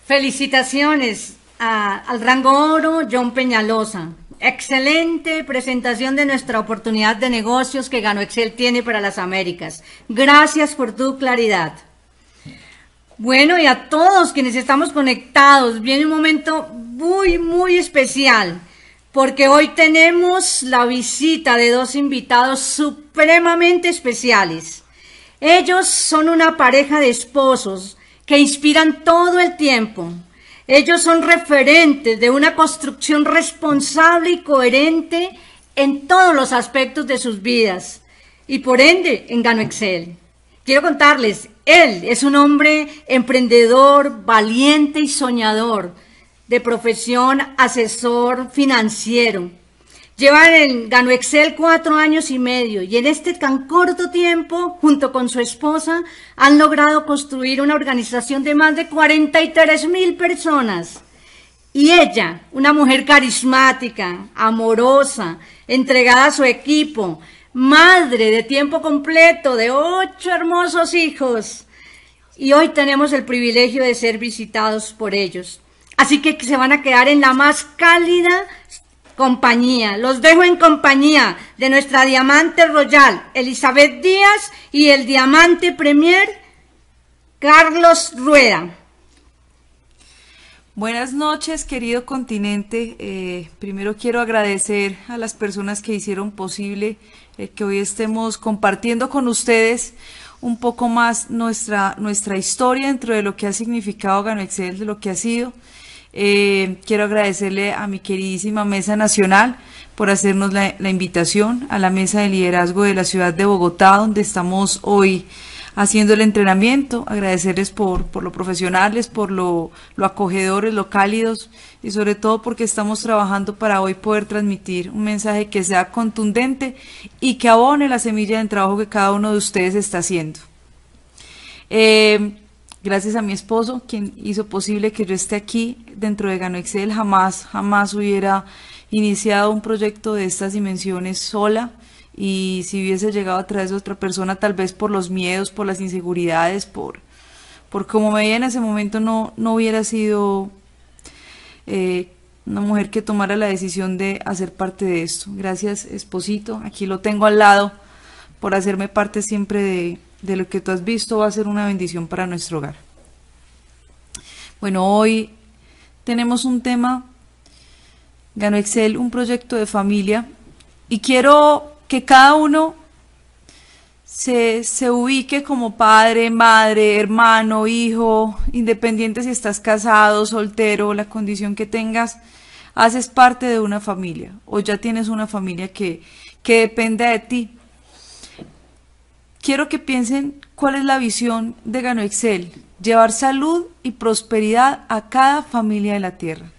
Felicitaciones al rango oro John Peñalosa. Excelente presentación de nuestra oportunidad de negocios que GanoExcel tiene para las Américas. Gracias por tu claridad. Bueno, y a todos quienes estamos conectados, viene un momento muy especial, porque hoy tenemos la visita de dos invitados supremamente especiales. Ellos son una pareja de esposos que inspiran todo el tiempo. Ellos son referentes de una construcción responsable y coherente en todos los aspectos de sus vidas y por ende en GanoExcel. Quiero contarles, él es un hombre emprendedor, valiente y soñador, de profesión asesor financiero. Lleva en GanoExcel 4 años y medio y en este tan corto tiempo, junto con su esposa, han logrado construir una organización de más de 43,000 personas. Y ella, una mujer carismática, amorosa, entregada a su equipo, madre de tiempo completo de 8 hermosos hijos. Y hoy tenemos el privilegio de ser visitados por ellos. Así que se van a quedar en la más cálida compañía. Los dejo en compañía de nuestra Diamante Royal, Elizabeth Díaz, y el Diamante Premier, Carlos Rueda. Buenas noches, querido continente. Primero quiero agradecer a las personas que hicieron posible que hoy estemos compartiendo con ustedes un poco más nuestra historia dentro de lo que ha significado GanoExcel, de lo que ha sido. Quiero agradecerle a mi queridísima Mesa Nacional por hacernos la invitación a la Mesa de Liderazgo de la ciudad de Bogotá, donde estamos hoy haciendo el entrenamiento. Agradecerles por lo profesionales, por lo acogedores, lo cálidos y sobre todo porque estamos trabajando para hoy poder transmitir un mensaje que sea contundente y que abone la semilla del trabajo que cada uno de ustedes está haciendo. Gracias a mi esposo, quien hizo posible que yo esté aquí dentro de GanoExcel. Jamás hubiera iniciado un proyecto de estas dimensiones sola, y si hubiese llegado a través de otra persona, tal vez por los miedos, por las inseguridades, por cómo me veía en ese momento, no hubiera sido una mujer que tomara la decisión de hacer parte de esto. Gracias, esposito, aquí lo tengo al lado, por hacerme parte siempre de lo que tú has visto. Va a ser una bendición para nuestro hogar. Bueno, hoy tenemos un tema, GanoExcel, un proyecto de familia, y quiero que cada uno se ubique como padre, madre, hermano, hijo, independiente si estás casado, soltero, la condición que tengas, haces parte de una familia o ya tienes una familia que depende de ti. Quiero que piensen cuál es la visión de GanoExcel: llevar salud y prosperidad a cada familia de la tierra.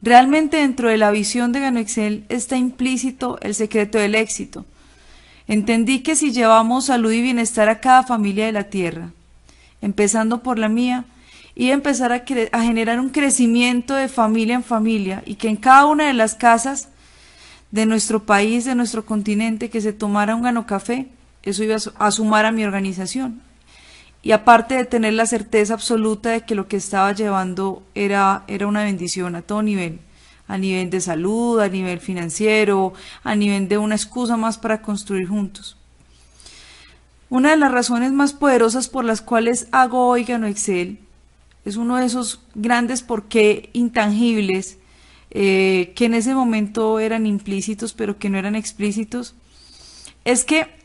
Realmente dentro de la visión de GanoExcel está implícito el secreto del éxito. Entendí que si llevamos salud y bienestar a cada familia de la tierra, empezando por la mía, iba a empezar a generar un crecimiento de familia en familia, y que en cada una de las casas de nuestro país, de nuestro continente, que se tomara un GanoCafé, eso iba a sumar a mi organización. Y aparte de tener la certeza absoluta de que lo que estaba llevando era una bendición a todo nivel, a nivel de salud, a nivel financiero, a nivel de una excusa más para construir juntos. Una de las razones más poderosas por las cuales hago hoy GanoExcel es uno de esos grandes porqué intangibles que en ese momento eran implícitos pero que no eran explícitos. Es que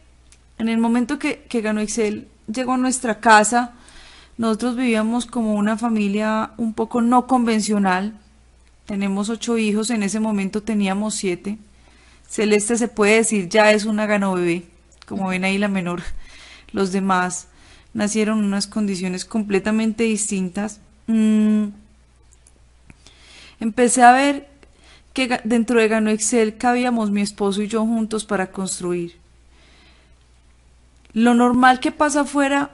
en el momento que GanoExcel llegó a nuestra casa, nosotros vivíamos como una familia un poco no convencional. Tenemos 8 hijos, en ese momento teníamos 7. Celeste, se puede decir, ya es una GanoBebé, como ven ahí la menor. Los demás nacieron en unas condiciones completamente distintas. Empecé a ver que dentro de GanoExcel cabíamos mi esposo y yo juntos para construir. Lo normal que pasa afuera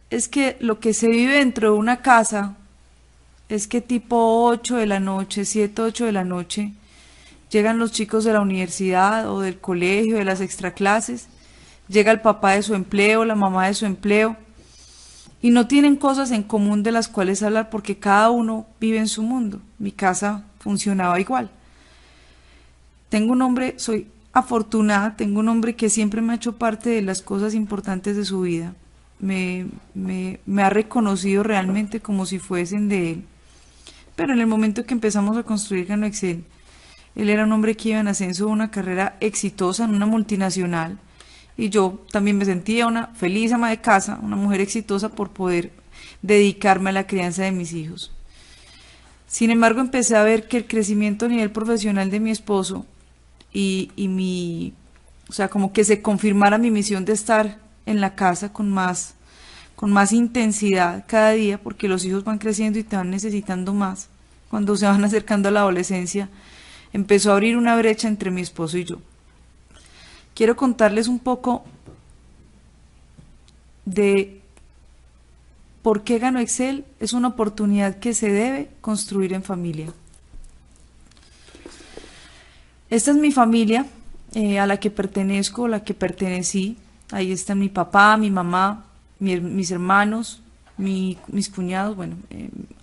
es que lo que se vive dentro de una casa es que tipo 8 de la noche, 7, 8 de la noche, llegan los chicos de la universidad o del colegio, de las extraclases, llega el papá de su empleo, la mamá de su empleo, y no tienen cosas en común de las cuales hablar porque cada uno vive en su mundo. Mi casa funcionaba igual. Tengo un hombre, soy afortunada, tengo un hombre que siempre me ha hecho parte de las cosas importantes de su vida. Me ha reconocido realmente como si fuesen de él. Pero en el momento que empezamos a construir Gano Excel, él era un hombre que iba en ascenso de una carrera exitosa en una multinacional y yo también me sentía una feliz ama de casa, una mujer exitosa por poder dedicarme a la crianza de mis hijos. Sin embargo, empecé a ver que el crecimiento a nivel profesional de mi esposo o sea, como que se confirmara mi misión de estar en la casa con más intensidad cada día, porque los hijos van creciendo y te van necesitando más. Cuando se van acercando a la adolescencia, empezó a abrir una brecha entre mi esposo y yo. Quiero contarles un poco de por qué Gano Excel es una oportunidad que se debe construir en familia. Esta es mi familia, a la que pertenezco, a la que pertenecí. Ahí están mi papá, mi mamá, mis hermanos, mis cuñados. Bueno,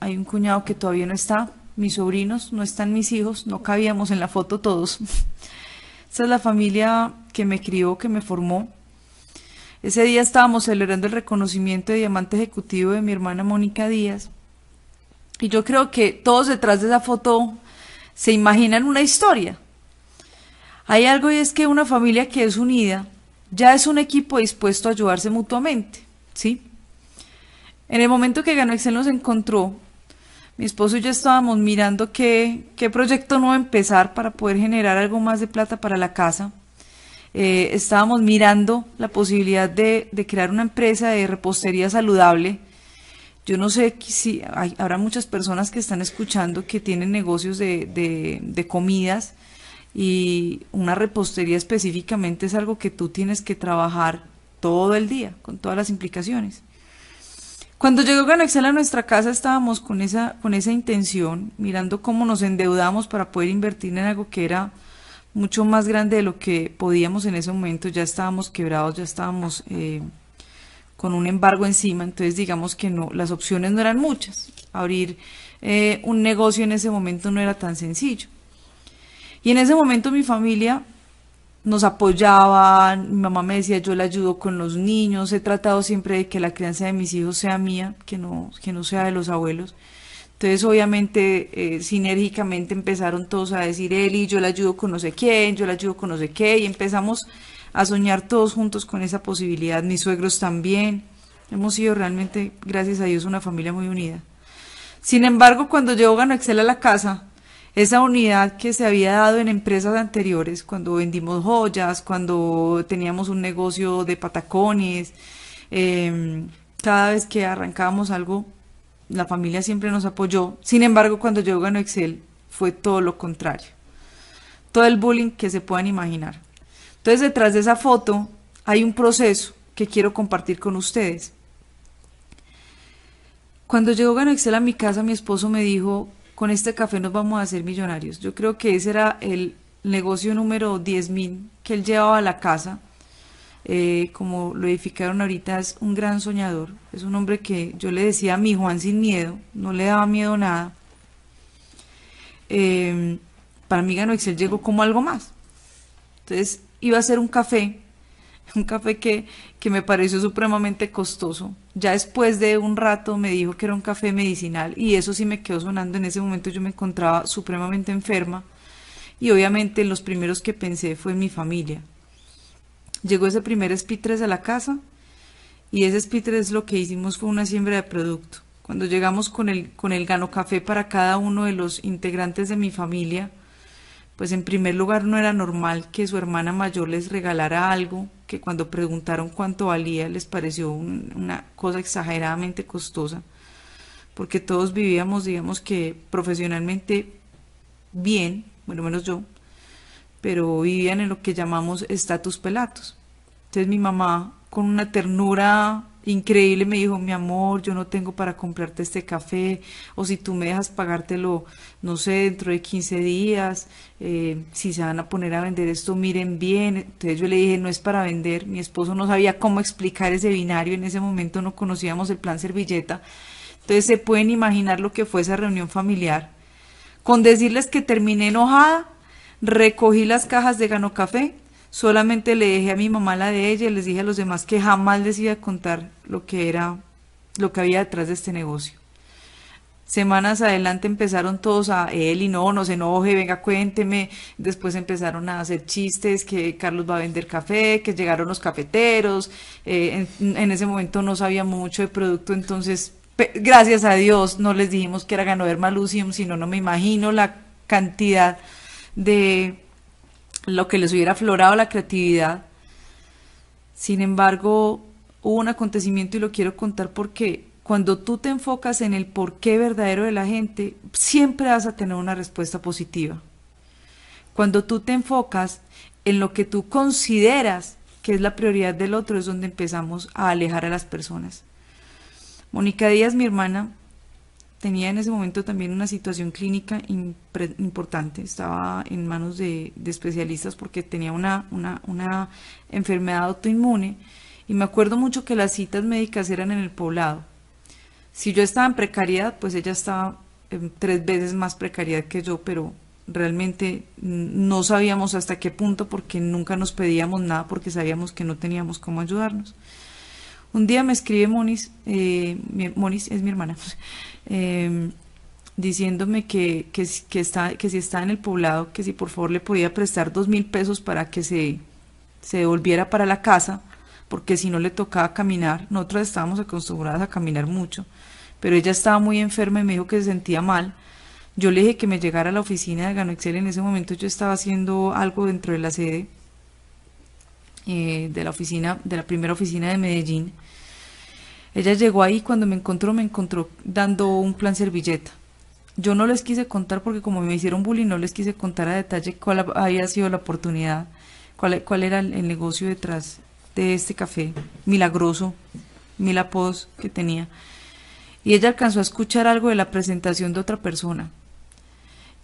hay un cuñado que todavía no está, mis sobrinos, no están mis hijos, no cabíamos en la foto todos. Esta es la familia que me crió, que me formó. Ese día estábamos celebrando el reconocimiento de diamante ejecutivo de mi hermana Mónica Díaz. Y yo creo que todos detrás de esa foto se imaginan una historia. Hay algo, y es que una familia que es unida ya es un equipo dispuesto a ayudarse mutuamente, ¿sí? En el momento que Gano Excel nos encontró, mi esposo y yo estábamos mirando qué proyecto nuevo empezar para poder generar algo más de plata para la casa. Estábamos mirando la posibilidad de crear una empresa de repostería saludable. Yo no sé si habrá muchas personas que están escuchando que tienen negocios de comidas, y una repostería específicamente es algo que tú tienes que trabajar todo el día, con todas las implicaciones. Cuando llegó Gano Excel a nuestra casa estábamos con esa intención, mirando cómo nos endeudamos para poder invertir en algo que era mucho más grande de lo que podíamos en ese momento. Ya estábamos quebrados, ya estábamos con un embargo encima, entonces digamos que no, las opciones no eran muchas. Abrir un negocio en ese momento no era tan sencillo. Y en ese momento mi familia nos apoyaba, mi mamá me decía, yo le ayudo con los niños, he tratado siempre de que la crianza de mis hijos sea mía, que no sea de los abuelos. Entonces obviamente sinérgicamente empezaron todos a decir, Eli, yo le ayudo con no sé quién, yo le ayudo con no sé qué, y empezamos a soñar todos juntos con esa posibilidad, mis suegros también. Hemos sido realmente, gracias a Dios, una familia muy unida. Sin embargo, cuando llegó Gano Excel a la casa, esa unidad que se había dado en empresas anteriores, cuando vendimos joyas, cuando teníamos un negocio de patacones, cada vez que arrancábamos algo, la familia siempre nos apoyó. Sin embargo, cuando llegó Gano Excel, fue todo lo contrario. Todo el bullying que se puedan imaginar. Entonces, detrás de esa foto hay un proceso que quiero compartir con ustedes. Cuando llegó Gano Excel a mi casa, mi esposo me dijo, con este café nos vamos a hacer millonarios. Yo creo que ese era el negocio número 10.000 que él llevaba a la casa. Como lo edificaron ahorita, es un gran soñador. Es un hombre que yo le decía a mi Juan sin miedo, no le daba miedo nada. Para mí Gano Excel llegó como algo más. Entonces iba a hacer un café que me pareció supremamente costoso. Ya después de un rato me dijo que era un café medicinal y eso sí me quedó sonando. En ese momento yo me encontraba supremamente enferma y obviamente los primeros que pensé fue en mi familia. Llegó ese primer SP3 a la casa y ese SP3 lo que hicimos fue una siembra de producto. Cuando llegamos con el Gano Café para cada uno de los integrantes de mi familia, pues en primer lugar no era normal que su hermana mayor les regalara algo que cuando preguntaron cuánto valía les pareció una cosa exageradamente costosa, porque todos vivíamos, digamos que profesionalmente bien, bueno, menos yo, pero vivían en lo que llamamos status pelatos. Entonces mi mamá, con una ternura increíble, me dijo, mi amor, yo no tengo para comprarte este café, o si tú me dejas pagártelo, no sé, dentro de 15 días, si se van a poner a vender esto, miren bien. Entonces yo le dije, no es para vender, mi esposo no sabía cómo explicar ese binario, en ese momento no conocíamos el plan servilleta. Entonces se pueden imaginar lo que fue esa reunión familiar. Con decirles que terminé enojada, recogí las cajas de Gano Café, solamente le dejé a mi mamá la de ella y les dije a los demás que jamás les iba a contar lo que era, lo que había detrás de este negocio. Semanas adelante empezaron todos a él y no se enoje, venga, cuénteme. Después empezaron a hacer chistes que Carlos va a vender café, que llegaron los cafeteros. En ese momento no sabíamos mucho de producto, entonces gracias a Dios no les dijimos que era Ganoderma Lucium, sino no me imagino la cantidad de lo que les hubiera aflorado la creatividad. Sin embargo, hubo un acontecimiento y lo quiero contar porque cuando tú te enfocas en el porqué verdadero de la gente, siempre vas a tener una respuesta positiva. Cuando tú te enfocas en lo que tú consideras que es la prioridad del otro, es donde empezamos a alejar a las personas. Mónica Díaz, mi hermana, tenía en ese momento también una situación clínica importante. Estaba en manos de especialistas porque tenía una enfermedad autoinmune. Y me acuerdo mucho que las citas médicas eran en el poblado. Si yo estaba en precariedad, pues ella estaba 3 veces más precariedad que yo, pero realmente no sabíamos hasta qué punto porque nunca nos pedíamos nada porque sabíamos que no teníamos cómo ayudarnos. Un día me escribe Monis es mi hermana, diciéndome que si está en el poblado, que si por favor le podía prestar 2.000 pesos para que se devolviera para la casa, porque si no le tocaba caminar. Nosotras estábamos acostumbradas a caminar mucho, pero ella estaba muy enferma y me dijo que se sentía mal. Yo le dije que me llegara a la oficina de Ganoexcel. En ese momento yo estaba haciendo algo dentro de la sede de la primera oficina de Medellín. Ella llegó ahí, cuando me encontró dando un plan servilleta. Yo no les quise contar porque como me hicieron bullying, no les quise contar a detalle cuál había sido la oportunidad, cuál era el negocio detrás de este café milagroso, Milapos, que tenía. Y ella alcanzó a escuchar algo de la presentación de otra persona.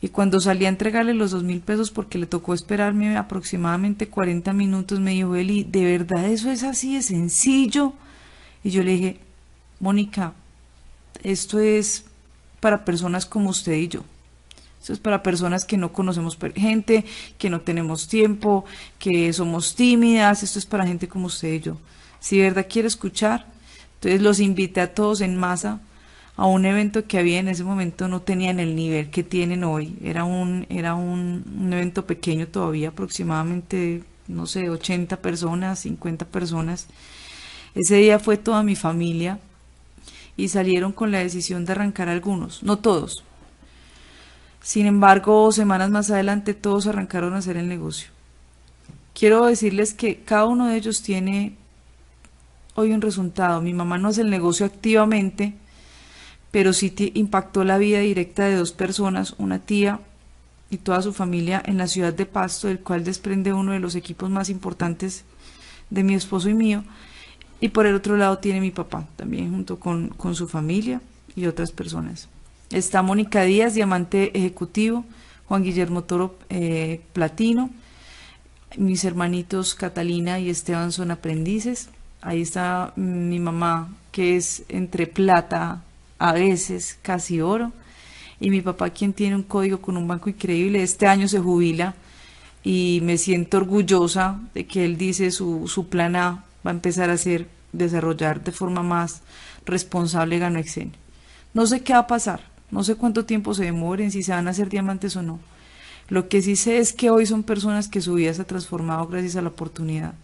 Y cuando salí a entregarle los 2.000 pesos, porque le tocó esperarme aproximadamente 40 minutos, me dijo, Eli, ¿de verdad eso es así de sencillo? Y yo le dije, Mónica, esto es para personas como usted y yo. Esto es para personas que no conocemos gente, que no tenemos tiempo, que somos tímidas. Esto es para gente como usted y yo. Si de verdad quiere escuchar, entonces los invité a todos en masa a un evento que había en ese momento, no tenían el nivel que tienen hoy. Era un evento pequeño todavía, aproximadamente, no sé, 80 personas, 50 personas. Ese día fue toda mi familia y salieron con la decisión de arrancar algunos, no todos. Sin embargo, semanas más adelante todos arrancaron a hacer el negocio. Quiero decirles que cada uno de ellos tiene hoy un resultado. Mi mamá no hace el negocio activamente, pero sí impactó la vida directa de 2 personas, una tía y toda su familia en la ciudad de Pasto, del cual desprende uno de los equipos más importantes de mi esposo y mío. Y por el otro lado tiene mi papá, también junto con su familia y otras personas. Está Mónica Díaz, diamante ejecutivo, Juan Guillermo Toro, platino, mis hermanitos Catalina y Esteban son aprendices. Ahí está mi mamá, que es entre plata, a veces casi oro, y mi papá, quien tiene un código con un banco increíble. Este año se jubila y me siento orgullosa de que él dice su plan A va a empezar a desarrollar de forma más responsable Ganoexcel. No sé qué va a pasar, no sé cuánto tiempo se demoren, si se van a hacer diamantes o no. Lo que sí sé es que hoy son personas que su vida se ha transformado gracias a la oportunidad.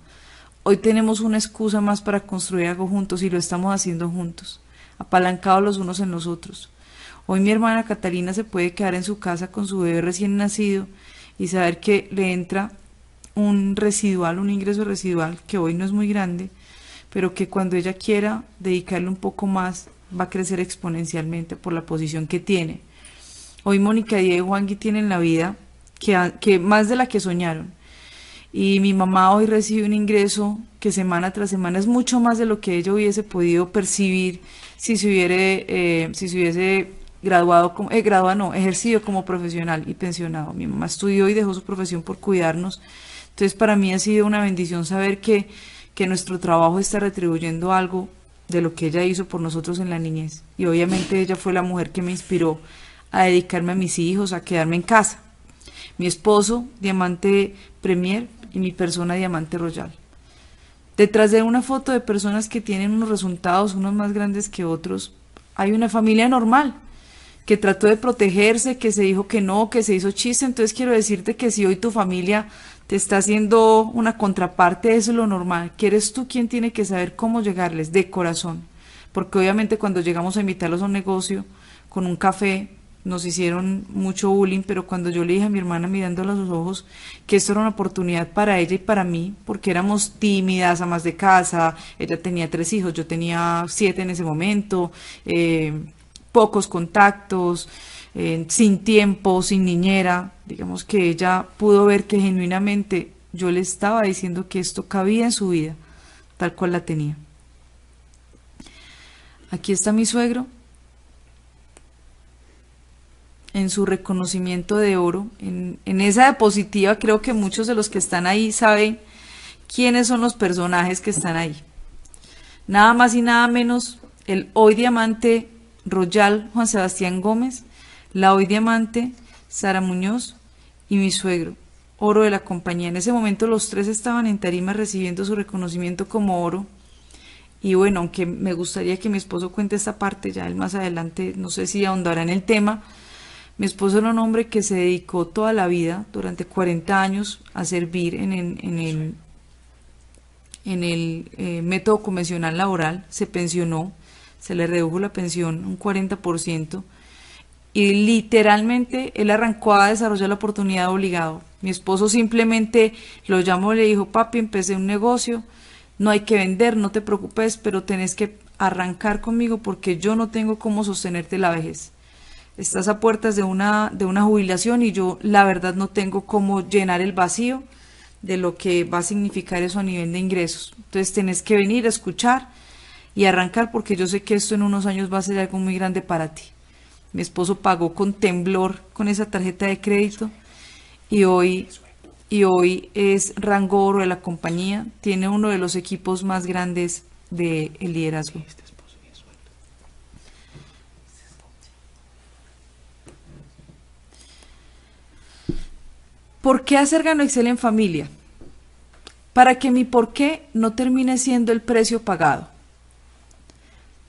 Hoy tenemos una excusa más para construir algo juntos y lo estamos haciendo juntos, apalancados los unos en los otros. Hoy mi hermana Catalina se puede quedar en su casa con su bebé recién nacido y saber que le entra un ingreso residual que hoy no es muy grande, pero que cuando ella quiera dedicarle un poco más va a crecer exponencialmente por la posición que tiene. Hoy Mónica y Juangui tienen la vida que más de la que soñaron. y mi mamá hoy recibe un ingreso que semana tras semana es mucho más de lo que ella hubiese podido percibir si se hubiese graduado como, graduado no, ejercido como profesional y pensionado. Mi mamá estudió y dejó su profesión por cuidarnos. Entonces para mí ha sido una bendición saber que nuestro trabajo está retribuyendo algo de lo que ella hizo por nosotros en la niñez. Y obviamente ella fue la mujer que me inspiró a dedicarme a mis hijos, a quedarme en casa. Mi esposo, Diamante Premier, y mi persona, Diamante Royal. Detrás de una foto de personas que tienen unos resultados, unos más grandes que otros, hay una familia normal que trató de protegerse, que se dijo que no, que se hizo chiste. Entonces quiero decirte que si hoy tu familia te está haciendo una contraparte, eso es lo normal, que eres tú quien tiene que saber cómo llegarles de corazón, porque obviamente cuando llegamos a invitarlos a un negocio con un café, nos hicieron mucho bullying, pero cuando yo le dije a mi hermana mirándola a los ojos que esto era una oportunidad para ella y para mí, porque éramos tímidas, amas de casa, ella tenía 3 hijos, yo tenía 7 en ese momento, pocos contactos, sin tiempo, sin niñera, digamos que ella pudo ver que genuinamente yo le estaba diciendo que esto cabía en su vida, tal cual la tenía. Aquí está mi suegro, en su reconocimiento de oro, en esa diapositiva. Creo que muchos de los que están ahí saben quiénes son los personajes que están ahí. Nada más y nada menos el hoy diamante Royal Juan Sebastián Gómez, la hoy diamante Sara Muñoz y mi suegro, oro de la compañía. En ese momento los 3 estaban en tarima recibiendo su reconocimiento como oro. Y bueno, aunque me gustaría que mi esposo cuente esta parte, ya él más adelante no sé si ahondará en el tema. Mi esposo era un hombre que se dedicó toda la vida, durante 40 años, a servir en el método convencional laboral. Se pensionó, se le redujo la pensión un 40%, y literalmente él arrancó a desarrollar la oportunidad obligado. Mi esposo simplemente lo llamó y le dijo: papi, empecé un negocio, no hay que vender, no te preocupes, pero tenés que arrancar conmigo porque yo no tengo cómo sostenerte la vejez. Estás a puertas de una jubilación y yo la verdad no tengo cómo llenar el vacío de lo que va a significar eso a nivel de ingresos. Entonces tenés que venir a escuchar y arrancar porque yo sé que esto en unos años va a ser algo muy grande para ti. Mi esposo pagó con temblor con esa tarjeta de crédito y hoy es rango oro de la compañía, tiene uno de los equipos más grandes del liderazgo. ¿Por qué hacer Gano Excel en familia? Para que mi por qué no termine siendo el precio pagado.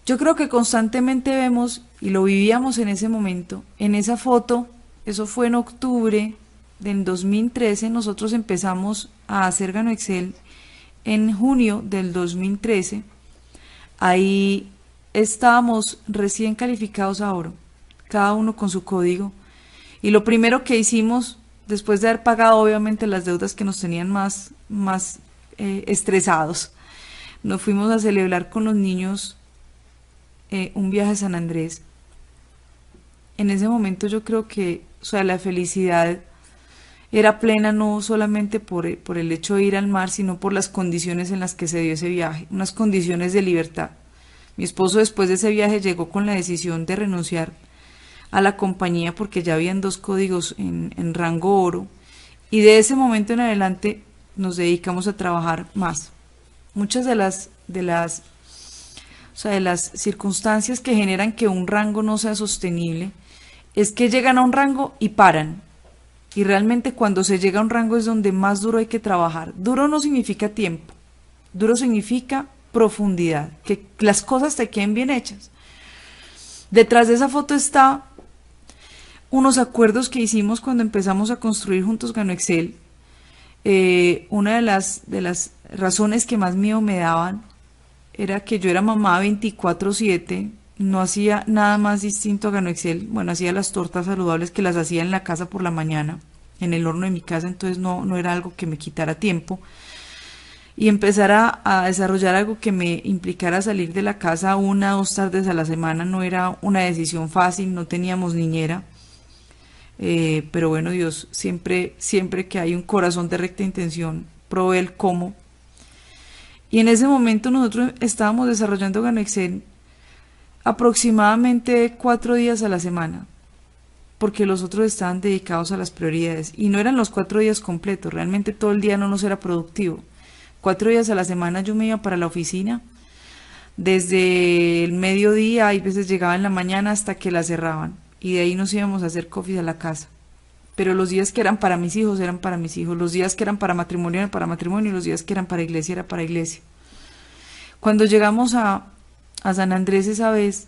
Yo creo que constantemente vemos, y lo vivíamos en ese momento, en esa foto, eso fue en octubre del 2013, nosotros empezamos a hacer Gano Excel en junio del 2013, ahí estábamos recién calificados a oro, cada uno con su código, y lo primero que hicimos, después de haber pagado obviamente las deudas que nos tenían más estresados, nos fuimos a celebrar con los niños un viaje a San Andrés. En ese momento yo creo que, o sea, la felicidad era plena no solamente por el hecho de ir al mar, sino por las condiciones en las que se dio ese viaje, unas condiciones de libertad. Mi esposo después de ese viaje llegó con la decisión de renunciar a la compañía porque ya habían 2 códigos en rango oro, y de ese momento en adelante nos dedicamos a trabajar más. Muchas de las circunstancias que generan que un rango no sea sostenible es que llegan a un rango y paran. Y realmente cuando se llega a un rango es donde más duro hay que trabajar. Duro no significa tiempo, duro significa profundidad, que las cosas te queden bien hechas. Detrás de esa foto está unos acuerdos que hicimos cuando empezamos a construir juntos Gano Excel. Una de las razones que más miedo me daban era que yo era mamá 24/7, no hacía nada más distinto a Gano Excel. Bueno, hacía las tortas saludables que las hacía en la casa por la mañana, en el horno de mi casa, entonces no era algo que me quitara tiempo. Y empezar a desarrollar algo que me implicara salir de la casa 1 o 2 tardes a la semana no era una decisión fácil, no teníamos niñera. Pero bueno, Dios, siempre que hay un corazón de recta intención, probé el cómo. Y en ese momento nosotros estábamos desarrollando GanoExcel aproximadamente 4 días a la semana, porque los otros estaban dedicados a las prioridades. Y no eran los 4 días completos, realmente todo el día no nos era productivo. 4 días a la semana yo me iba para la oficina, desde el mediodía, hay veces llegaba en la mañana hasta que la cerraban. Y de ahí nos íbamos a hacer coffee a la casa. Pero los días que eran para mis hijos, eran para mis hijos. Los días que eran para matrimonio, eran para matrimonio. Y los días que eran para iglesia, era para iglesia. Cuando llegamos a San Andrés esa vez,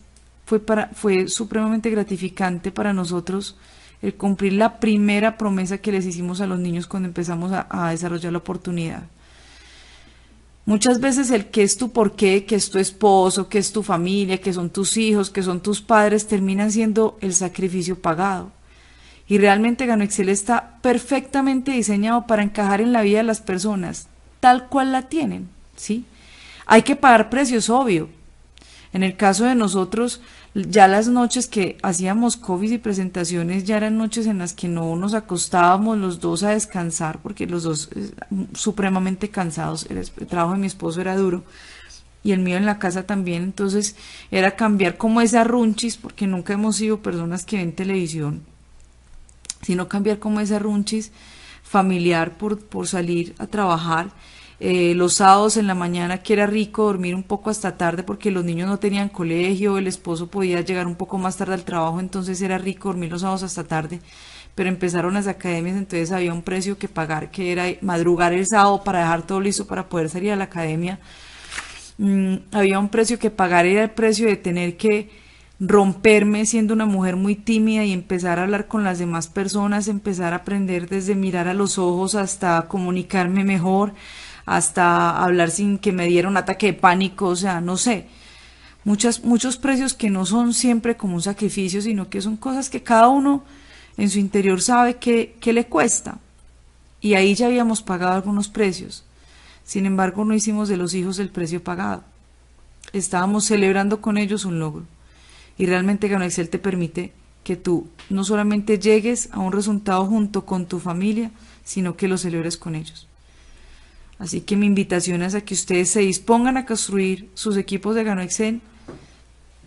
fue supremamente gratificante para nosotros el cumplir la primera promesa que les hicimos a los niños cuando empezamos a desarrollar la oportunidad. Muchas veces el que es tu porqué, que es tu esposo, que es tu familia, que son tus hijos, que son tus padres, terminan siendo el sacrificio pagado. Y realmente GanoExcel está perfectamente diseñado para encajar en la vida de las personas, tal cual la tienen, ¿sí? Hay que pagar precios, obvio. En el caso de nosotros, ya las noches que hacíamos coffees y presentaciones ya eran noches en las que no nos acostábamos los dos a descansar, porque los dos supremamente cansados. El trabajo de mi esposo era duro y el mío en la casa también, entonces era cambiar como esa runchis, porque nunca hemos sido personas que ven televisión, sino cambiar como esa runchis familiar por salir a trabajar. Los sábados en la mañana, que era rico dormir un poco hasta tarde porque los niños no tenían colegio, el esposo podía llegar un poco más tarde al trabajo, entonces era rico dormir los sábados hasta tarde, pero empezaron las academias, entonces había un precio que pagar, que era madrugar el sábado para dejar todo listo para poder salir a la academia. Había un precio que pagar, era el precio de tener que romperme siendo una mujer muy tímida y empezar a hablar con las demás personas, empezar a aprender desde mirar a los ojos hasta comunicarme mejor, hasta hablar sin que me diera un ataque de pánico, o sea, no sé, muchos precios que no son siempre como un sacrificio, sino que son cosas que cada uno en su interior sabe que le cuesta. Y ahí ya habíamos pagado algunos precios. Sin embargo, no hicimos de los hijos el precio pagado. Estábamos celebrando con ellos un logro. Y realmente GanoExcel te permite que tú no solamente llegues a un resultado junto con tu familia, sino que lo celebres con ellos. Así que mi invitación es a que ustedes se dispongan a construir sus equipos de GanoExcel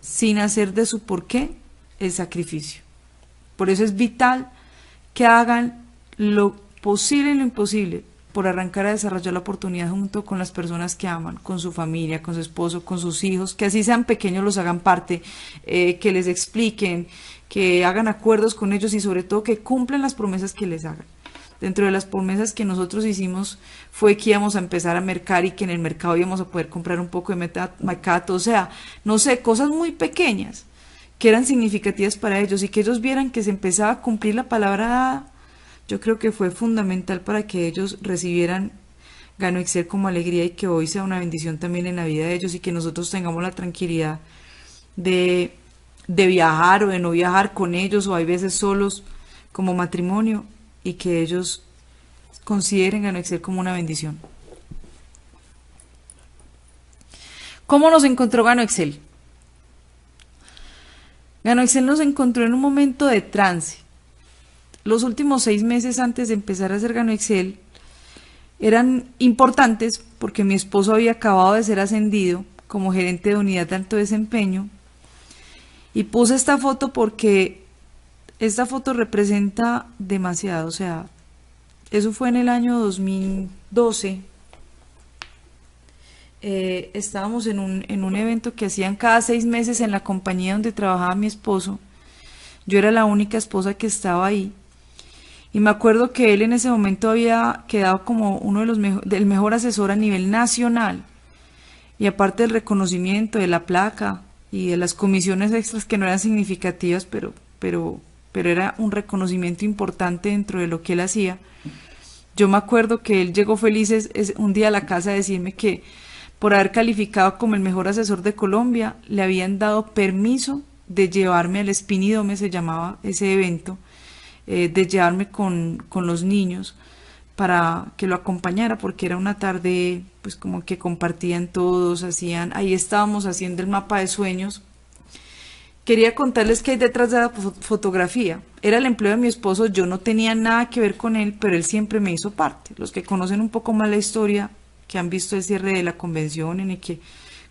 sin hacer de su porqué el sacrificio. Por eso es vital que hagan lo posible y lo imposible por arrancar a desarrollar la oportunidad junto con las personas que aman, con su familia, con su esposo, con sus hijos, que así sean pequeños los hagan parte, que les expliquen, que hagan acuerdos con ellos y sobre todo que cumplan las promesas que les hagan. Dentro de las promesas que nosotros hicimos fue que íbamos a empezar a mercar y que en el mercado íbamos a poder comprar un poco de mecato, o sea, no sé, cosas muy pequeñas que eran significativas para ellos y que ellos vieran que se empezaba a cumplir la palabra dada. Yo creo que fue fundamental para que ellos recibieran GanoExcel como alegría y que hoy sea una bendición también en la vida de ellos y que nosotros tengamos la tranquilidad de viajar o de no viajar con ellos o hay veces solos como matrimonio y que ellos consideren GanoExcel como una bendición. ¿Cómo nos encontró GanoExcel? GanoExcel nos encontró en un momento de trance. Los últimos 6 meses antes de empezar a hacer GanoExcel eran importantes porque mi esposo había acabado de ser ascendido como gerente de unidad de alto desempeño y puse esta foto porque esta foto representa demasiado, o sea, eso fue en el año 2012. Estábamos en un evento que hacían cada 6 meses en la compañía donde trabajaba mi esposo. Yo era la única esposa que estaba ahí. Y me acuerdo que él en ese momento había quedado como uno de los del mejor asesor a nivel nacional. Y aparte del reconocimiento, de la placa y de las comisiones extras que no eran significativas, pero era un reconocimiento importante dentro de lo que él hacía. Yo me acuerdo que él llegó feliz un día a la casa a decirme que por haber calificado como el mejor asesor de Colombia, le habían dado permiso de llevarme al Spinidome, se llamaba ese evento, de llevarme con los niños para que lo acompañara, porque era una tarde pues como que compartían todos, ahí estábamos haciendo el mapa de sueños quería contarles qué hay detrás de la fotografía. Era el empleo de mi esposo, yo no tenía nada que ver con él, pero él siempre me hizo parte. Los que conocen un poco más la historia, que han visto el cierre de la convención en el que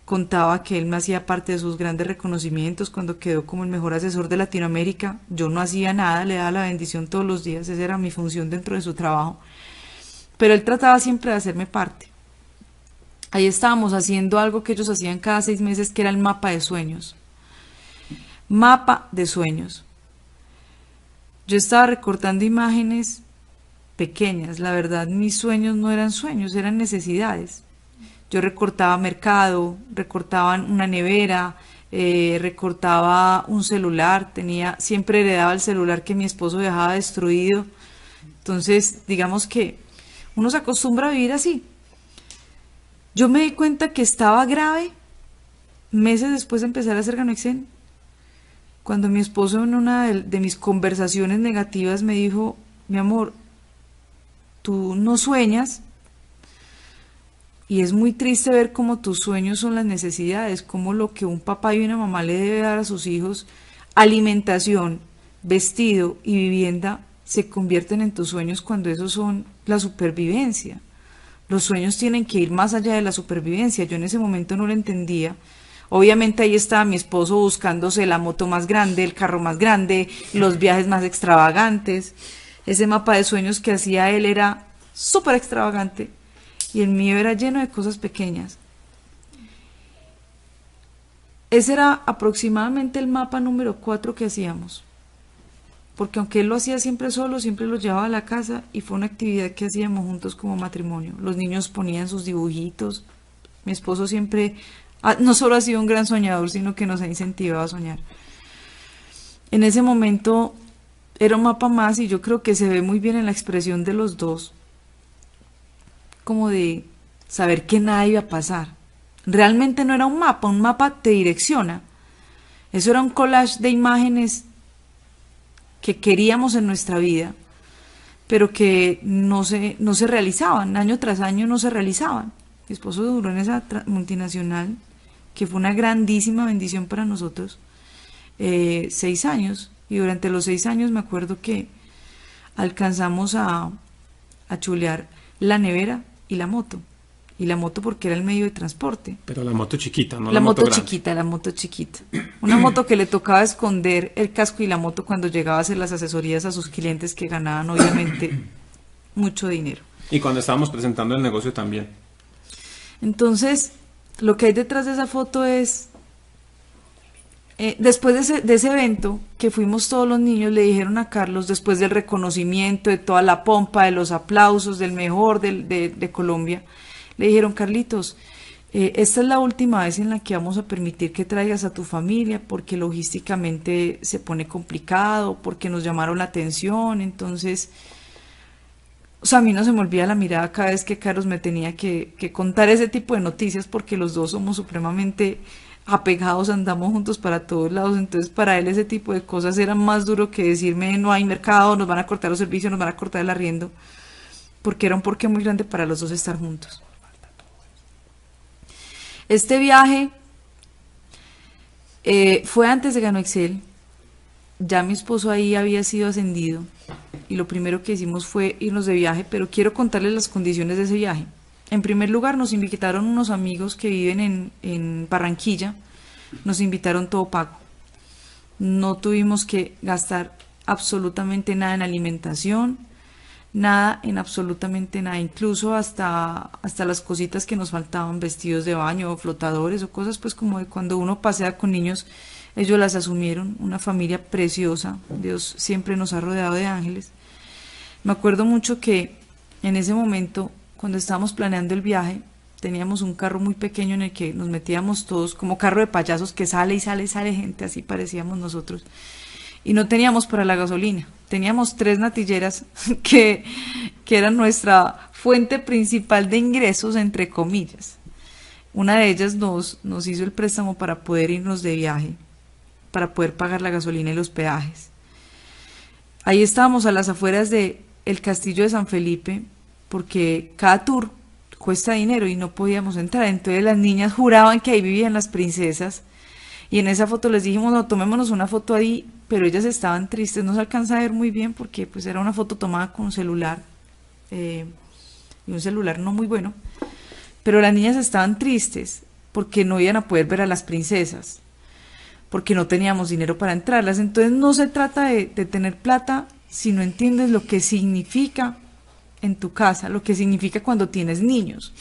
contaba que él me hacía parte de sus grandes reconocimientos cuando quedó como el mejor asesor de Latinoamérica, yo no hacía nada, le daba la bendición todos los días, esa era mi función dentro de su trabajo, pero él trataba siempre de hacerme parte. Ahí estábamos haciendo algo que ellos hacían cada 6 meses, que era el mapa de sueños. Mapa de sueños. Yo estaba recortando imágenes pequeñas, la verdad mis sueños no eran sueños, eran necesidades. Yo recortaba mercado, recortaba una nevera, recortaba un celular, siempre heredaba el celular que mi esposo dejaba destruido. Entonces, digamos que uno se acostumbra a vivir así. Yo me di cuenta que estaba grave meses después de empezar a hacer Gano Excel, cuando mi esposo en una de mis conversaciones negativas me dijo: mi amor, tú no sueñas, y es muy triste ver cómo tus sueños son las necesidades, cómo lo que un papá y una mamá le debe dar a sus hijos, alimentación, vestido y vivienda, se convierten en tus sueños cuando esos son la supervivencia. Los sueños tienen que ir más allá de la supervivencia. Yo en ese momento no lo entendía. Obviamente ahí estaba mi esposo buscándose la moto más grande, el carro más grande, los viajes más extravagantes. Ese mapa de sueños que hacía él era súper extravagante y el mío era lleno de cosas pequeñas. Ese era aproximadamente el mapa número 4 que hacíamos, porque aunque él lo hacía siempre solo, siempre lo llevaba a la casa y fue una actividad que hacíamos juntos como matrimonio. Los niños ponían sus dibujitos, mi esposo siempre no solo ha sido un gran soñador, sino que nos ha incentivado a soñar. En ese momento era un mapa más y yo creo que se ve muy bien en la expresión de los dos, como de saber que nada iba a pasar. Realmente no era un mapa te direcciona. Eso era un collage de imágenes que queríamos en nuestra vida, pero que no se realizaban, año tras año no se realizaban. Mi esposo duró en esa multinacional, que fue una grandísima bendición para nosotros, 6 años, y durante los 6 años me acuerdo que alcanzamos a chulear la nevera y la moto porque era el medio de transporte. Pero la moto chiquita, no la moto chiquita, la moto chiquita. Una moto que le tocaba esconder el casco y la moto cuando llegaba a hacer las asesorías a sus clientes, que ganaban obviamente mucho dinero. Y cuando estábamos presentando el negocio también. Entonces, lo que hay detrás de esa foto es, después de ese evento, que fuimos todos los niños, le dijeron a Carlos, después del reconocimiento, de toda la pompa, de los aplausos, del mejor de Colombia, le dijeron: Carlitos, esta es la última vez en la que vamos a permitir que traigas a tu familia, porque logísticamente se pone complicado, porque nos llamaron la atención. Entonces, o sea, a mí no se me olvida la mirada cada vez que Carlos me tenía que contar ese tipo de noticias, porque los dos somos supremamente apegados, andamos juntos para todos lados. Entonces para él ese tipo de cosas era más duro que decirme: no hay mercado, nos van a cortar los servicios, nos van a cortar el arriendo, porque era un porqué muy grande para los dos estar juntos. Este viaje fue antes de Gano Excel. Ya mi esposo ahí había sido ascendido y lo primero que hicimos fue irnos de viaje, pero quiero contarles las condiciones de ese viaje. En primer lugar, nos invitaron unos amigos que viven en Barranquilla, nos invitaron todo pago. No tuvimos que gastar absolutamente nada en alimentación, nada en absolutamente nada, incluso hasta las cositas que nos faltaban, vestidos de baño o flotadores o cosas pues como de cuando uno pasea con niños, ellos las asumieron. Una familia preciosa, Dios siempre nos ha rodeado de ángeles. Me acuerdo mucho que en ese momento, cuando estábamos planeando el viaje, teníamos un carro muy pequeño en el que nos metíamos todos, como carro de payasos que sale y sale y sale gente, así parecíamos nosotros. Y no teníamos para la gasolina, teníamos 3 natilleras que eran nuestra fuente principal de ingresos, entre comillas. Una de ellas nos hizo el préstamo para poder irnos de viaje, para poder pagar la gasolina y los peajes. Ahí estábamos a las afueras del castillo de San Felipe, porque cada tour cuesta dinero y no podíamos entrar. Entonces las niñas juraban que ahí vivían las princesas Y en esa foto les dijimos, no, tomémonos una foto ahí, pero ellas estaban tristes, no se alcanza a ver muy bien porque pues era una foto tomada con celular, y un celular no muy bueno, pero las niñas estaban tristes porque no iban a poder ver a las princesas, porque no teníamos dinero para entrarlas. Entonces no se trata de tener plata si no entiendes lo que significa en tu casa, lo que significa cuando tienes niños.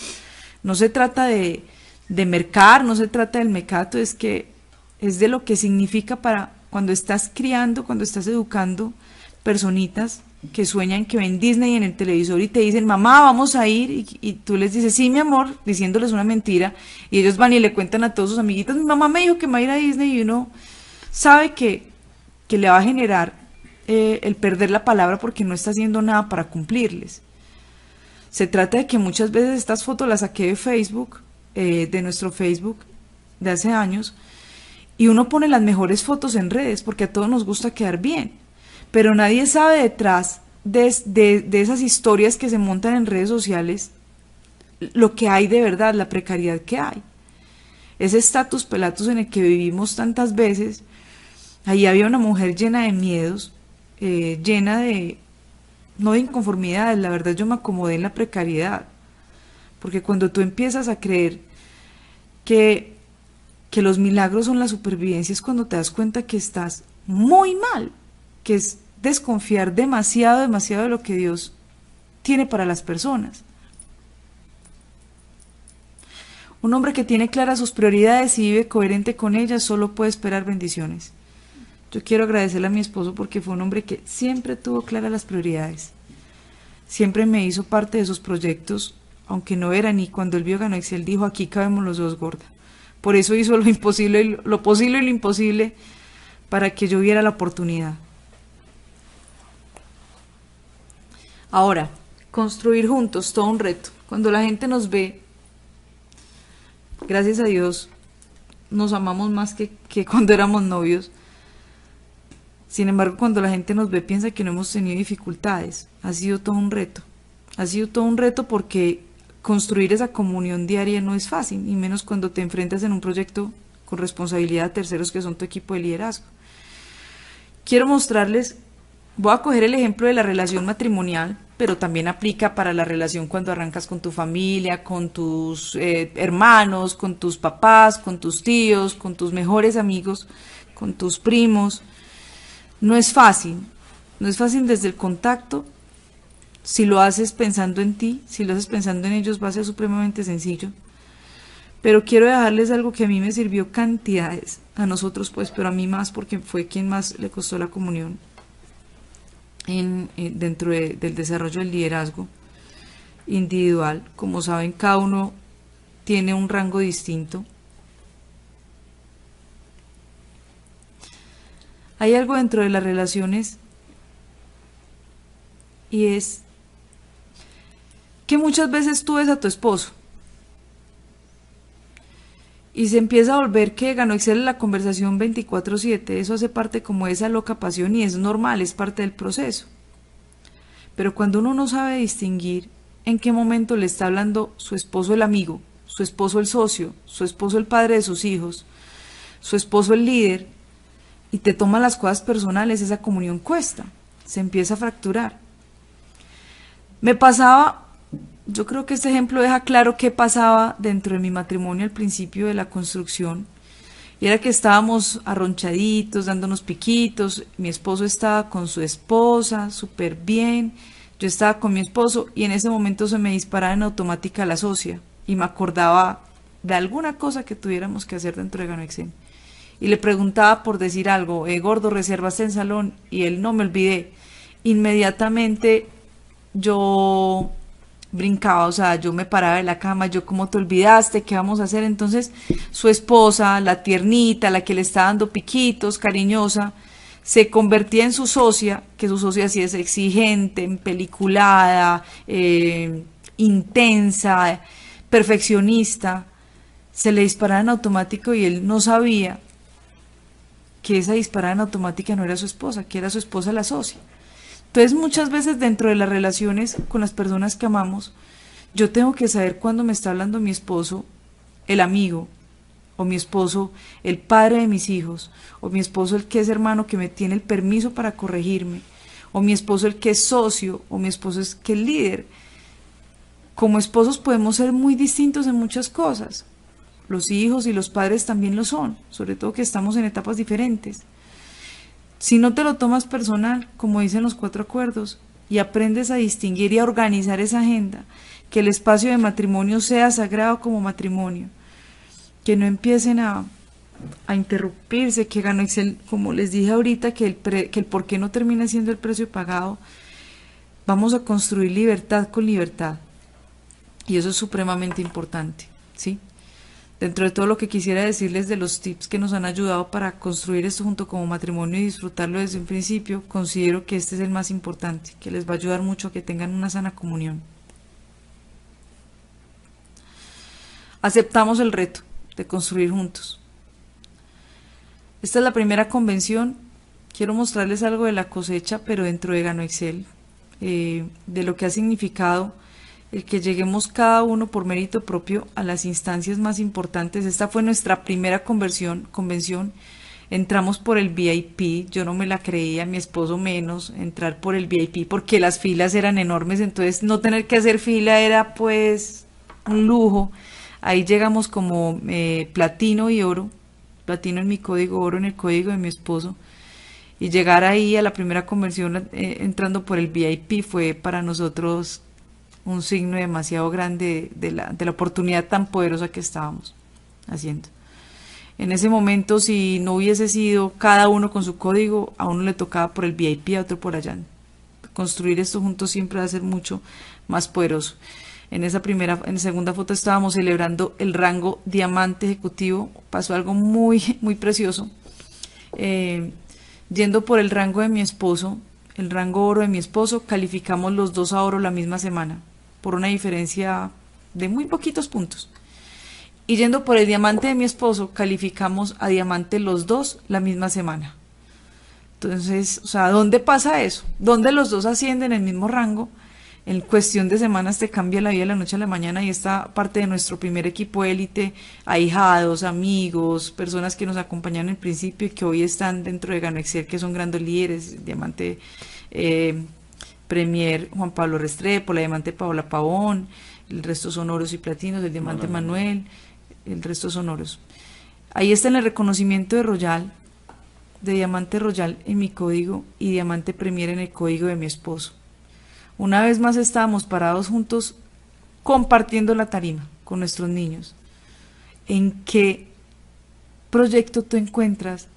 No se trata de mercar, no se trata del mecato, es de lo que significa para cuando estás criando, cuando estás educando personitas que sueñan, que ven Disney en el televisor y te dicen, mamá, vamos a ir, y tú les dices, sí, mi amor, diciéndoles una mentira, y ellos van y le cuentan a todos sus amiguitos, mi mamá me dijo que me va a ir a Disney, y uno sabe que le va a generar el perder la palabra porque no está haciendo nada para cumplirles. Se trata de que muchas veces estas fotos las saqué de Facebook, de nuestro Facebook de hace años, y uno pone las mejores fotos en redes porque a todos nos gusta quedar bien, pero nadie sabe detrás de esas historias que se montan en redes sociales lo que hay de verdad, la precariedad que hay. Ese status pelatus en el que vivimos tantas veces, ahí había una mujer llena de miedos, llena de, no de inconformidades, la verdad yo me acomodé en la precariedad, porque cuando tú empiezas a creer que los milagros son la supervivencia es cuando te das cuenta que estás muy mal, que es desconfiar demasiado, demasiado de lo que Dios tiene para las personas. Un hombre que tiene claras sus prioridades y vive coherente con ellas solo puede esperar bendiciones. Yo quiero agradecerle a mi esposo porque fue un hombre que siempre tuvo claras las prioridades. Siempre me hizo parte de sus proyectos, aunque no era ni cuando él vio Gano Excel dijo, aquí cabemos los dos, gorda. Por eso hizo lo imposible, lo posible y lo imposible para que yo viera la oportunidad. Ahora, construir juntos, todo un reto. Cuando la gente nos ve, gracias a Dios, nos amamos más que cuando éramos novios. Sin embargo, cuando la gente nos ve, piensa que no hemos tenido dificultades. Ha sido todo un reto. Ha sido todo un reto porque construir esa comunión diaria no es fácil, y menos cuando te enfrentas en un proyecto con responsabilidad a terceros que son tu equipo de liderazgo. Quiero mostrarles, voy a coger el ejemplo de la relación matrimonial, pero también aplica para la relación cuando arrancas con tu familia, con tus hermanos, con tus papás, con tus tíos, con tus mejores amigos, con tus primos. No es fácil desde el contacto. Si lo haces pensando en ti, si lo haces pensando en ellos, va a ser supremamente sencillo. Pero quiero dejarles algo que a mí me sirvió cantidades, a nosotros pues, pero a mí más porque fue quien más le costó la comunión dentro del desarrollo del liderazgo individual. Como saben, cada uno tiene un rango distinto. Hay algo dentro de las relaciones y es que muchas veces tú ves a tu esposo y se empieza a volver que Gano Excel la conversación 24/7, eso hace parte como de esa loca pasión y es normal, es parte del proceso. Pero cuando uno no sabe distinguir en qué momento le está hablando su esposo el amigo, su esposo el socio, su esposo el padre de sus hijos, su esposo el líder, y te toma las cosas personales, esa comunión cuesta, se empieza a fracturar. Me pasaba, yo creo que este ejemplo deja claro qué pasaba dentro de mi matrimonio al principio de la construcción, y era que estábamos arronchaditos, dándonos piquitos, mi esposo estaba con su esposa, súper bien, yo estaba con mi esposo, y en ese momento se me disparaba en automática la socia, y me acordaba de alguna cosa que tuviéramos que hacer dentro de Gano Excel. Y le preguntaba por decir algo, gordo, ¿reservaste en salón? Y él, no, me olvidé. Inmediatamente yo brincaba, o sea, yo me paraba de la cama, yo, ¿cómo te olvidaste? ¿Qué vamos a hacer? Entonces su esposa, la tiernita, la que le está dando piquitos, cariñosa, se convertía en su socia, que su socia sí es exigente, empeliculada, intensa, perfeccionista. Se le disparaba en automático y él no sabía que esa disparada en automática no era su esposa, que era su esposa la socia. Entonces muchas veces dentro de las relaciones con las personas que amamos, yo tengo que saber cuándo me está hablando mi esposo, el amigo, o mi esposo el padre de mis hijos, o mi esposo el que es hermano que me tiene el permiso para corregirme, o mi esposo el que es socio, o mi esposo es que es líder. Como esposos podemos ser muy distintos en muchas cosas. Los hijos y los padres también lo son, sobre todo que estamos en etapas diferentes. Si no te lo tomas personal, como dicen los 4 acuerdos, y aprendes a distinguir y a organizar esa agenda, que el espacio de matrimonio sea sagrado como matrimonio, que no empiecen a interrumpirse, que Gano Excel, como les dije ahorita, que el por qué no termina siendo el precio pagado. Vamos a construir libertad con libertad, y eso es supremamente importante, ¿sí? Dentro de todo lo que quisiera decirles de los tips que nos han ayudado para construir esto junto como matrimonio y disfrutarlo desde un principio, considero que este es el más importante, que les va a ayudar mucho a que tengan una sana comunión. Aceptamos el reto de construir juntos. Esta es la primera convención. Quiero mostrarles algo de la cosecha, pero dentro de Gano Excel, de lo que ha significado el que lleguemos cada uno por mérito propio a las instancias más importantes. Esta fue nuestra primera convención. Entramos por el VIP, yo no me la creía, mi esposo menos, entrar por el VIP porque las filas eran enormes, entonces no tener que hacer fila era pues un lujo. Ahí llegamos como platino y oro, platino en mi código, oro en el código de mi esposo, y llegar ahí a la primera convención entrando por el VIP fue para nosotros un signo demasiado grande de la oportunidad tan poderosa que estábamos haciendo. En ese momento, si no hubiese sido cada uno con su código, a uno le tocaba por el VIP, a otro por allá. Construir esto juntos siempre va a ser mucho más poderoso. En la segunda foto estábamos celebrando el rango diamante ejecutivo. Pasó algo muy, muy precioso. Yendo por el rango de mi esposo, el rango oro de mi esposo, calificamos los dos a oro la misma semana, por una diferencia de muy poquitos puntos. Y yendo por el diamante de mi esposo, calificamos a diamante los dos la misma semana. Entonces, o sea, ¿dónde pasa eso? ¿Dónde los dos ascienden en el mismo rango? En cuestión de semanas te cambia la vida de la noche a la mañana, y esta parte de nuestro primer equipo élite, ahijados, amigos, personas que nos acompañaron en el principio y que hoy están dentro de Gano Excel, que son grandes líderes, diamante Premier Juan Pablo Restrepo, la diamante Paola Pavón, el resto son oros y platinos, el diamante Manuel, el resto son oros. Ahí está en el reconocimiento de Royal, de diamante Royal en mi código y diamante Premier en el código de mi esposo. Una vez más estábamos parados juntos compartiendo la tarima con nuestros niños. ¿En qué proyecto tú encuentras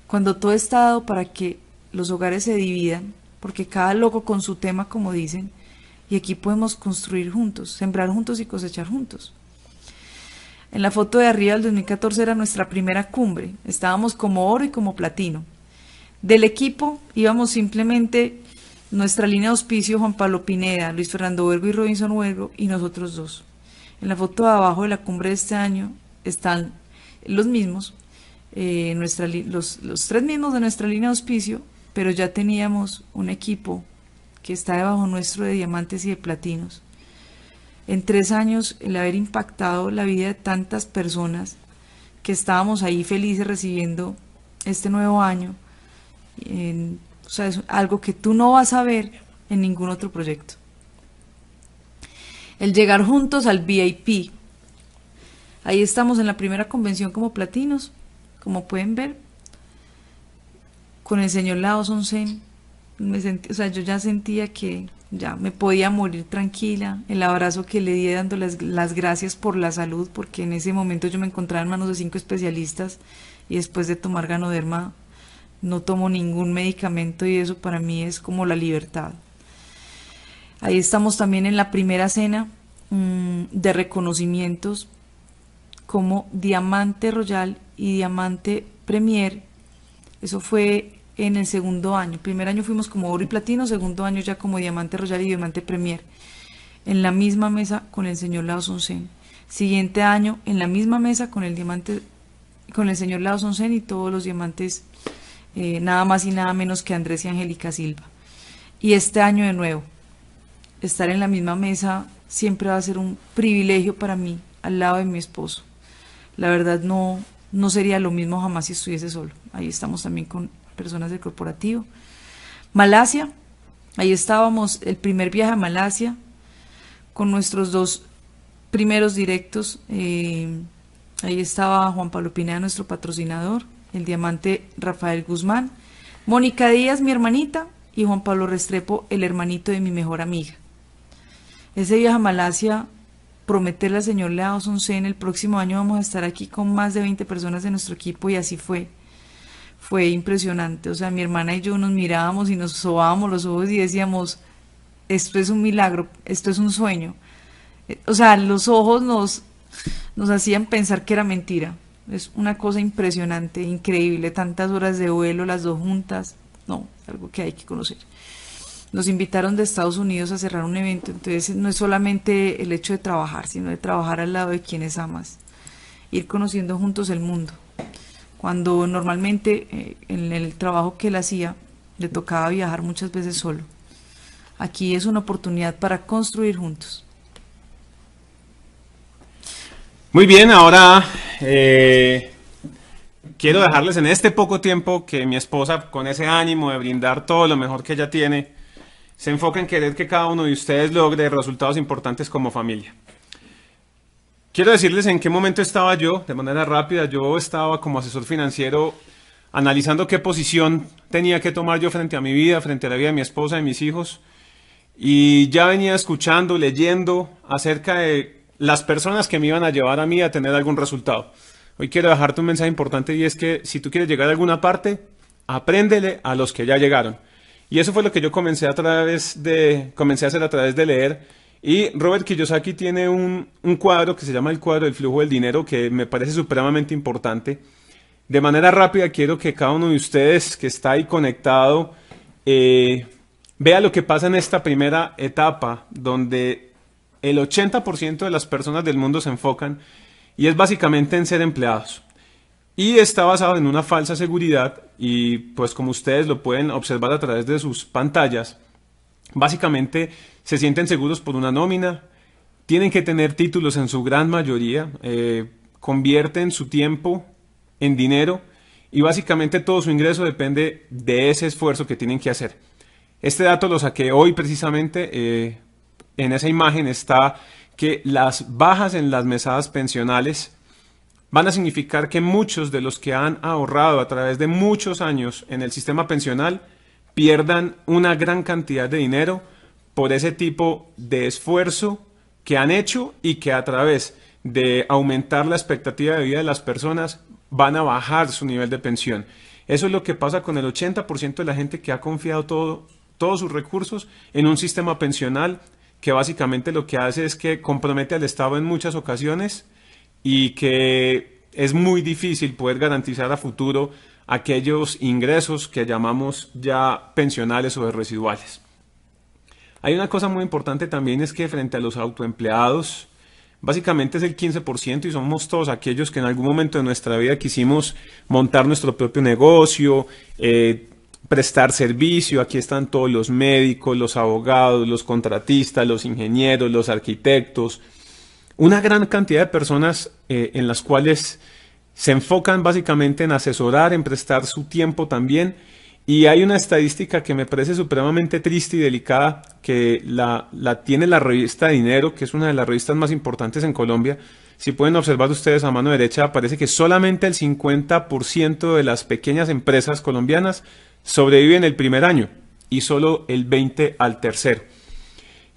cuando todo está dado para que los hogares se dividan? Porque cada loco con su tema, como dicen, y aquí podemos construir juntos, sembrar juntos y cosechar juntos. En la foto de arriba del 2014 era nuestra primera cumbre. Estábamos como oro y como platino. Del equipo íbamos simplemente nuestra línea de auspicio, Juan Pablo Pineda, Luis Fernando Huergo y Robinson Huergo, y nosotros dos. En la foto de abajo de la cumbre de este año están los mismos, los 3 mismos de nuestra línea de auspicio, pero ya teníamos un equipo que está debajo nuestro de diamantes y de platinos. En 3 años, el haber impactado la vida de tantas personas que estábamos ahí felices recibiendo este nuevo año, o sea, es algo que tú no vas a ver en ningún otro proyecto. El llegar juntos al VIP. Ahí estamos en la primera convención como platinos, como pueden ver, con el señor Lao Son Sen. O sea, yo ya sentía que ya me podía morir tranquila. El abrazo que le di dándoles las gracias por la salud, porque en ese momento yo me encontraba en manos de 5 especialistas y después de tomar Ganoderma no tomo ningún medicamento, y eso para mí es como la libertad. Ahí estamos también en la primera cena de reconocimientos como Diamante Royal y Diamante Premier. Eso fue en el segundo año. El primer año fuimos como oro y platino, segundo año ya como Diamante Royal y Diamante Premier. En la misma mesa con el señor Lao Son Sen. Siguiente año en la misma mesa con el señor Lao Son Sen y todos los diamantes, nada más y nada menos que Andrés y Angélica Silva. Y este año de nuevo, estar en la misma mesa siempre va a ser un privilegio para mí, al lado de mi esposo. la verdad no sería lo mismo jamás si estuviese solo. Ahí estamos también con personas del corporativo. Malasia, ahí estábamos, el primer viaje a Malasia, con nuestros 2 primeros directos. Ahí estaba Juan Pablo Pineda, nuestro patrocinador, el diamante Rafael Guzmán, Mónica Díaz, mi hermanita, y Juan Pablo Restrepo, el hermanito de mi mejor amiga. Ese viaje a Malasia, prometerle al señor Leao Sonsen, el próximo año vamos a estar aquí con más de 20 personas de nuestro equipo, y así fue. Fue impresionante. O sea, mi hermana y yo nos mirábamos y nos sobábamos los ojos y decíamos, esto es un milagro, esto es un sueño. O sea, los ojos nos hacían pensar que era mentira. Es una cosa impresionante, increíble, tantas horas de vuelo, las 2 juntas. No, algo que hay que conocer. Nos invitaron de Estados Unidos a cerrar un evento, entonces no es solamente el hecho de trabajar, sino de trabajar al lado de quienes amas, ir conociendo juntos el mundo. Cuando normalmente en el trabajo que él hacía, le tocaba viajar muchas veces solo. Aquí es una oportunidad para construir juntos. Muy bien, ahora quiero dejarles en este poco tiempo que mi esposa, con ese ánimo de brindar todo lo mejor que ella tiene, se enfoca en querer que cada uno de ustedes logre resultados importantes como familia. Quiero decirles en qué momento estaba yo, de manera rápida. Yo estaba como asesor financiero analizando qué posición tenía que tomar yo frente a mi vida, frente a la vida de mi esposa y mis hijos. Y ya venía escuchando, leyendo acerca de las personas que me iban a llevar a mí a tener algún resultado. Hoy quiero dejarte un mensaje importante, y es que si tú quieres llegar a alguna parte, apréndele a los que ya llegaron. Y eso fue lo que yo comencé a hacer a través de leer. Y Robert Kiyosaki tiene un cuadro que se llama el cuadro del flujo del dinero, que me parece supremamente importante. De manera rápida quiero que cada uno de ustedes que está ahí conectado vea lo que pasa en esta primera etapa, donde el 80% de las personas del mundo se enfocan, y es básicamente en ser empleados. Y está basado en una falsa seguridad, y pues como ustedes lo pueden observar a través de sus pantallas, básicamente se sienten seguros por una nómina, tienen que tener títulos en su gran mayoría, convierten su tiempo en dinero, y básicamente todo su ingreso depende de ese esfuerzo que tienen que hacer. Este dato lo saqué hoy precisamente. En esa imagen está que las bajas en las mesadas pensionales van a significar que muchos de los que han ahorrado a través de muchos años en el sistema pensional pierdan una gran cantidad de dinero por ese tipo de esfuerzo que han hecho, y que a través de aumentar la expectativa de vida de las personas van a bajar su nivel de pensión. Eso es lo que pasa con el 80% de la gente que ha confiado todos sus recursos en un sistema pensional, que básicamente lo que hace es que compromete al Estado en muchas ocasiones, y que es muy difícil poder garantizar a futuro aquellos ingresos que llamamos ya pensionales o residuales. Hay una cosa muy importante también, es que frente a los autoempleados, básicamente es el 15%, y somos todos aquellos que en algún momento de nuestra vida quisimos montar nuestro propio negocio, prestar servicio. Aquí están todos los médicos, los abogados, los contratistas, los ingenieros, los arquitectos, una gran cantidad de personas en las cuales se enfocan básicamente en asesorar, en prestar su tiempo también. Y hay una estadística que me parece supremamente triste y delicada, que la tiene la revista Dinero, que es una de las revistas más importantes en Colombia. Si pueden observar ustedes a mano derecha, parece que solamente el 50% de las pequeñas empresas colombianas sobreviven el primer año, y solo el 20% al tercero.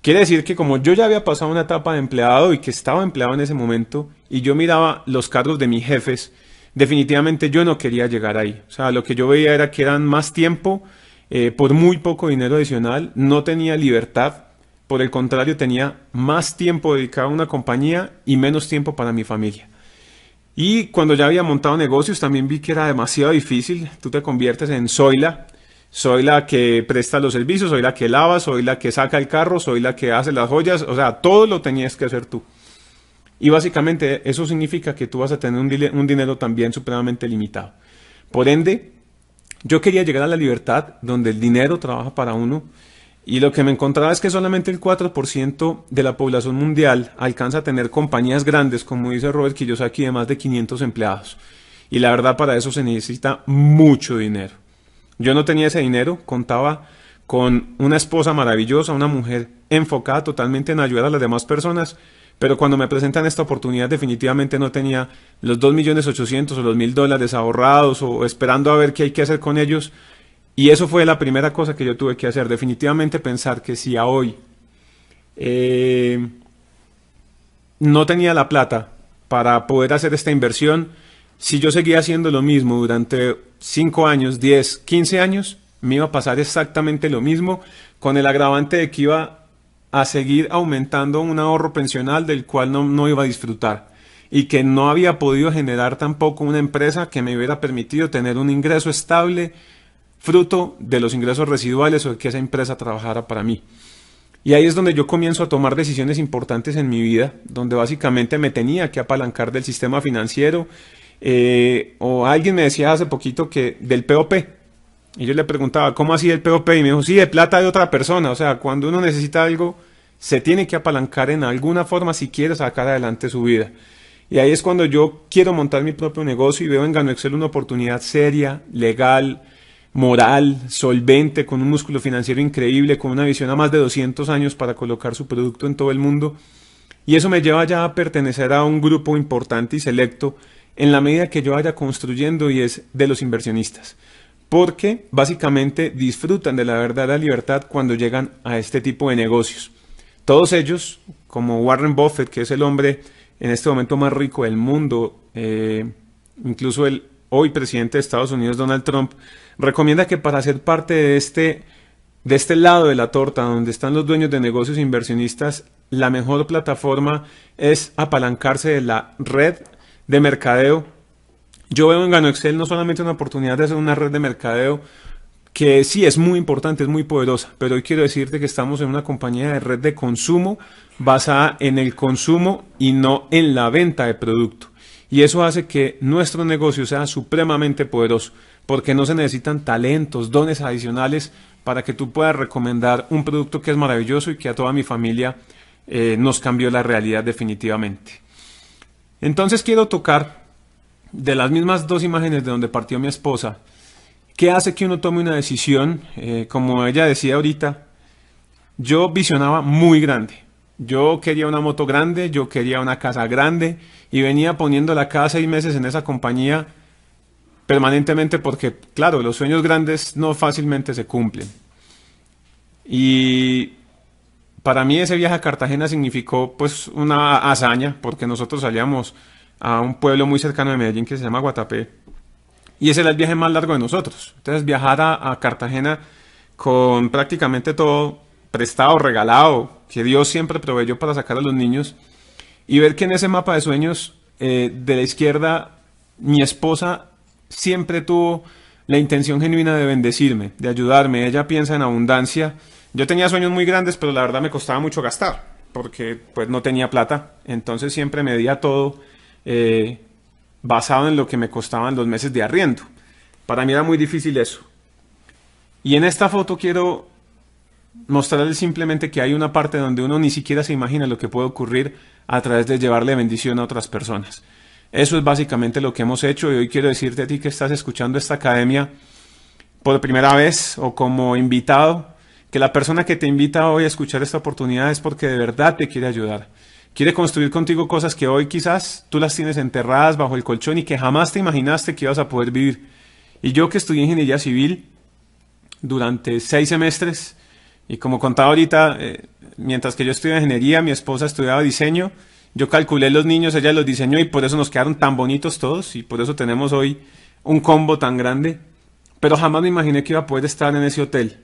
Quiere decir que como yo ya había pasado una etapa de empleado, y que estaba empleado en ese momento, y yo miraba los cargos de mis jefes, definitivamente yo no quería llegar ahí. O sea, lo que yo veía era que eran más tiempo por muy poco dinero adicional, no tenía libertad, por el contrario tenía más tiempo dedicado a una compañía y menos tiempo para mi familia. Y cuando ya había montado negocios también vi que era demasiado difícil. Tú te conviertes en soy la que presta los servicios, soy la que lava, soy la que saca el carro, soy la que hace las joyas, o sea, todo lo tenías que hacer tú. Y básicamente eso significa que tú vas a tener un dinero también supremamente limitado. Por ende, yo quería llegar a la libertad donde el dinero trabaja para uno, Y lo que me encontraba es que solamente el 4% de la población mundial alcanza a tener compañías grandes, como dice Robert Kiyosaki, de más de 500 empleados. Y la verdad, para eso se necesita mucho dinero. Yo no tenía ese dinero, contaba con una esposa maravillosa, una mujer enfocada totalmente en ayudar a las demás personas, pero cuando me presentan esta oportunidad definitivamente no tenía los 2.800.000 o los $1.000 ahorrados o esperando a ver qué hay que hacer con ellos. Y eso fue la primera cosa que yo tuve que hacer, definitivamente pensar que si a hoy no tenía la plata para poder hacer esta inversión, si yo seguía haciendo lo mismo durante 5 años, 10, 15 años, me iba a pasar exactamente lo mismo, con el agravante de que iba a seguir aumentando un ahorro pensional del cual no iba a disfrutar y que no había podido generar tampoco una empresa que me hubiera permitido tener un ingreso estable fruto de los ingresos residuales o de que esa empresa trabajara para mí. Y ahí es donde yo comienzo a tomar decisiones importantes en mi vida, donde básicamente me tenía que apalancar del sistema financiero. O alguien me decía hace poquito que del POP, y yo le preguntaba, ¿cómo así el POP? Y me dijo, sí, de plata de otra persona. O sea, cuando uno necesita algo, se tiene que apalancar en alguna forma si quiere sacar adelante su vida. Y ahí es cuando yo quiero montar mi propio negocio y veo en GanoExcel una oportunidad seria, legal, moral, solvente, con un músculo financiero increíble, con una visión a más de 200 años para colocar su producto en todo el mundo. Y eso me lleva ya a pertenecer a un grupo importante y selecto en la medida que yo vaya construyendo, y es de los inversionistas. Porque básicamente disfrutan de la verdadera libertad cuando llegan a este tipo de negocios. Todos ellos, como Warren Buffett, que es el hombre en este momento más rico del mundo, incluso el hoy presidente de Estados Unidos, Donald Trump, recomienda que para ser parte de este lado de la torta, donde están los dueños de negocios e inversionistas, la mejor plataforma es apalancarse de la red de mercadeo. Yo veo en GanoExcel no solamente una oportunidad de hacer una red de mercadeo, que sí es muy importante, es muy poderosa, pero hoy quiero decirte que estamos en una compañía de red de consumo basada en el consumo y no en la venta de producto. Y eso hace que nuestro negocio sea supremamente poderoso, porque no se necesitan talentos, dones adicionales para que tú puedas recomendar un producto que es maravilloso y que a toda mi familia nos cambió la realidad definitivamente. Entonces quiero tocar de las mismas dos imágenes de donde partió mi esposa, ¿qué hace que uno tome una decisión? Como ella decía ahorita, yo visionaba muy grande. Yo quería una moto grande, yo quería una casa grande y venía poniéndola cada 6 meses en esa compañía permanentemente porque, claro, los sueños grandes no fácilmente se cumplen. Y para mí ese viaje a Cartagena significó pues una hazaña porque nosotros salíamos a un pueblo muy cercano de Medellín que se llama Guatapé y ese era el viaje más largo de nosotros. Entonces viajar a Cartagena con prácticamente todo prestado, regalado, que Dios siempre proveyó para sacar a los niños, y ver que en ese mapa de sueños de la izquierda mi esposa siempre tuvo la intención genuina de bendecirme, de ayudarme. Ella piensa en abundancia. Yo tenía sueños muy grandes, pero la verdad me costaba mucho gastar, porque pues no tenía plata, entonces siempre medía todo basado en lo que me costaban los meses de arriendo. Para mí era muy difícil eso. Y en esta foto quiero mostrarles simplemente que hay una parte donde uno ni siquiera se imagina lo que puede ocurrir a través de llevarle bendición a otras personas. Eso es básicamente lo que hemos hecho y hoy quiero decirte a ti que estás escuchando esta academia por primera vez o como invitado, que la persona que te invita hoy a escuchar esta oportunidad es porque de verdad te quiere ayudar. Quiere construir contigo cosas que hoy quizás tú las tienes enterradas bajo el colchón y que jamás te imaginaste que ibas a poder vivir. Y yo que estudié ingeniería civil durante 6 semestres, y como contaba ahorita, mientras que yo estudiaba ingeniería, mi esposa estudiaba diseño, yo calculé los niños, ella los diseñó y por eso nos quedaron tan bonitos todos y por eso tenemos hoy un combo tan grande. Pero jamás me imaginé que iba a poder estar en ese hotel.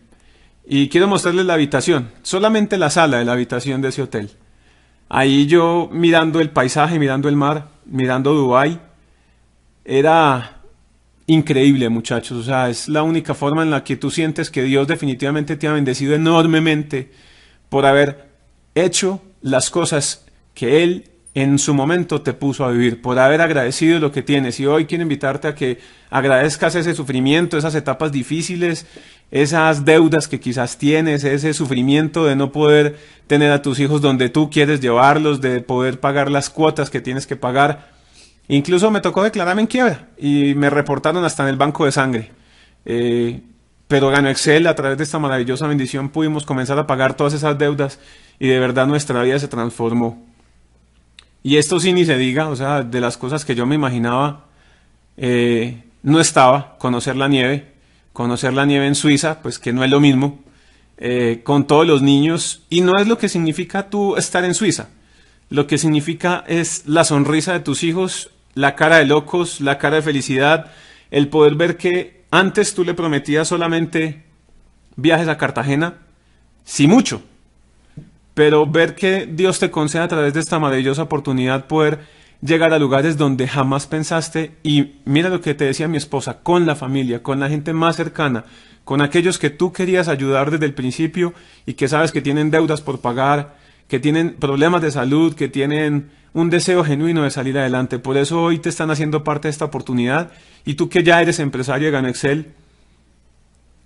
Y quiero mostrarles la habitación, solamente la sala de la habitación de ese hotel. Ahí yo mirando el paisaje, mirando el mar, mirando Dubái. Era increíble, muchachos. O sea, es la única forma en la que tú sientes que Dios definitivamente te ha bendecido enormemente por haber hecho las cosas que Él en su momento te puso a vivir, por haber agradecido lo que tienes. Y hoy quiero invitarte a que agradezcas ese sufrimiento, esas etapas difíciles, esas deudas que quizás tienes, ese sufrimiento de no poder tener a tus hijos donde tú quieres llevarlos, de poder pagar las cuotas que tienes que pagar. Incluso me tocó declararme en quiebra y me reportaron hasta en el banco de sangre. Pero Gano Excel, a través de esta maravillosa bendición, pudimos comenzar a pagar todas esas deudas y de verdad nuestra vida se transformó. Y esto sí ni se diga, o sea, de las cosas que yo me imaginaba, no estaba conocer la nieve en Suiza, pues que no es lo mismo, con todos los niños, y no es lo que significa tú estar en Suiza, lo que significa es la sonrisa de tus hijos, la cara de locos, la cara de felicidad, el poder ver que antes tú le prometías solamente viajes a Cartagena, sí mucho, pero ver que Dios te concede a través de esta maravillosa oportunidad poder llegar a lugares donde jamás pensaste. Y mira lo que te decía mi esposa, con la familia, con la gente más cercana, con aquellos que tú querías ayudar desde el principio y que sabes que tienen deudas por pagar, que tienen problemas de salud, que tienen un deseo genuino de salir adelante. Por eso hoy te están haciendo parte de esta oportunidad, y tú que ya eres empresario de Gano Excel,